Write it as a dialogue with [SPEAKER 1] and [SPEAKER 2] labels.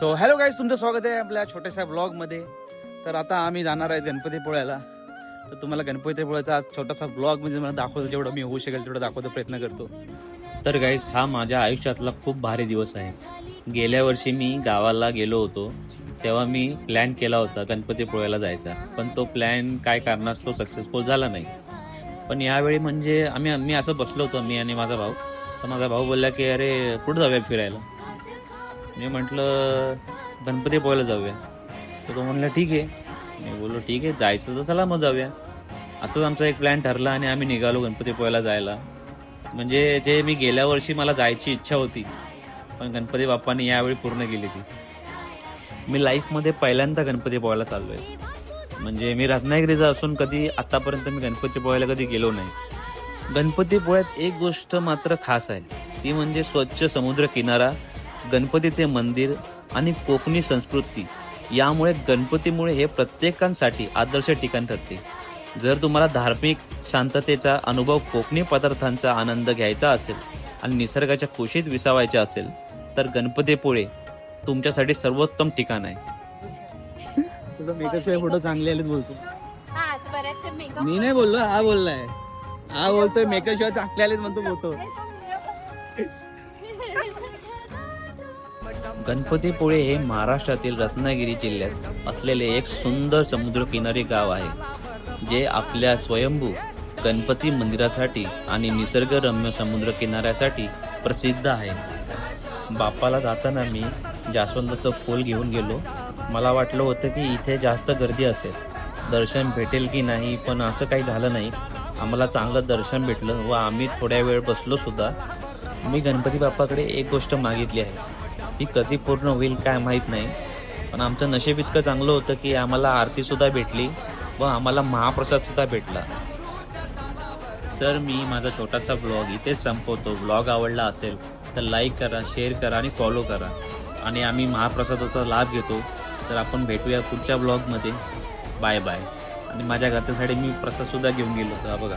[SPEAKER 1] So hello guys, तुमचं स्वागत आहे आपल्या छोट्याशा ब्लॉगमध्ये. तर आता आम्ही जाणार आहे गणपतीपुळ्याला. तर तुम्हाला गणपतीपुळ्याचा आज छोटासा ब्लॉग म्हणजे मला दाखवतो, जेवढं मी होऊ शकेल तेवढं दाखवतो प्रयत्न करतो.
[SPEAKER 2] तर गाईस, हा माझ्या आयुष्यातला खूप भारी दिवस आहे. गेल्या वर्षी मी गावाला गेलो होतो, तेव्हा मी प्लॅन केला होता गणपतीपुळ्याला जायचा, पण तो प्लॅन काय कारणास्तव सक्सेसफुल झाला नाही. पण यावेळी म्हणजे मी असं बसलो होतो, मी आणि माझा भाऊ. तर माझा भाऊ बोलला की अरे कुठं जाऊया फिरायला. मी म्हटलं गणपतीपुळ्याला जाऊया. तर तो म्हणला ठीक आहे. मी बोललो ठीक आहे, जायचं तर चला मग जाऊया. असंच आमचा एक प्लॅन ठरला आणि आम्ही निघालो गणपतीपुळ्याला जायला. म्हणजे जे मी गेल्या वर्षी मला जायची इच्छा होती, पण गणपती बाप्पांनी यावेळी पूर्ण केली ती. मी लाईफमध्ये पहिल्यांदा गणपतीपुळ्याला चाललोय. म्हणजे मी रत्नागिरीचा असून कधी आतापर्यंत मी गणपतीपुळ्याला कधी गेलो नाही. गणपतीपुळ्यात एक गोष्ट मात्र खास आहे, ती म्हणजे स्वच्छ समुद्र किनारा, गणपतीचे मंदिर आणि कोकणी संस्कृती. यामुळे गणपतीमुळे हे प्रत्येकांसाठी आदर्श ठिकाण ठरते. जर तुम्हाला धार्मिक शांततेचा अनुभव, कोकणी पदार्थांचा आनंद घ्यायचा असेल आणि निसर्गाच्या कुशीत विसावायचे असेल, तर गणपतीपुळे तुमच्यासाठी सर्वोत्तम ठिकाण आहे.
[SPEAKER 1] तुझा मेकअप फोटो चांगले आलेत बोलतो. मी नाही बोललो, हा बोललाय. हा बोलतोय मेकअप शिवाय चांगले आलेत म्हणतो फोटो.
[SPEAKER 2] गणपतीपुळे हे महाराष्ट्रातील रत्नागिरी जिल्ह्यात असलेले एक सुंदर समुद्रकिनारी गाव आहे, जे आपल्या स्वयंभू गणपती मंदिरासाठी आणि निसर्गरम्य समुद्र किनाऱ्यासाठी प्रसिद्ध आहे. बाप्पाला जाताना मी जास्वंदाचं फूल घेऊन गेलो. मला वाटलं होतं की इथे जास्त गर्दी असेल, दर्शन भेटेल की नाही, पण असं काही झालं नाही. आम्हाला चांगलं दर्शन भेटलं व आम्ही थोड्या वेळ बसलो सुद्धा. मी गणपती बाप्पाकडे एक गोष्ट मागितली आहे, ती कधी पूर्ण होईल काय माहीत नाही, पण आमचं नशीब इतकं चांगलं होतं की आम्हाला आरतीसुद्धा भेटली व आम्हाला महाप्रसादसुद्धा भेटला. तर मी माझा छोटासा ब्लॉग इथेच संपवतो. ब्लॉग आवडला असेल तर लाईक करा, शेअर करा आणि फॉलो करा. आणि आम्ही महाप्रसादाचा लाभ घेतो. तर आपण भेटूया पुढच्या ब्लॉगमध्ये. Bye bye. आणि माझ्या घरासाठी मी प्रसादसुद्धा घेऊन गेलो होतो, बघा.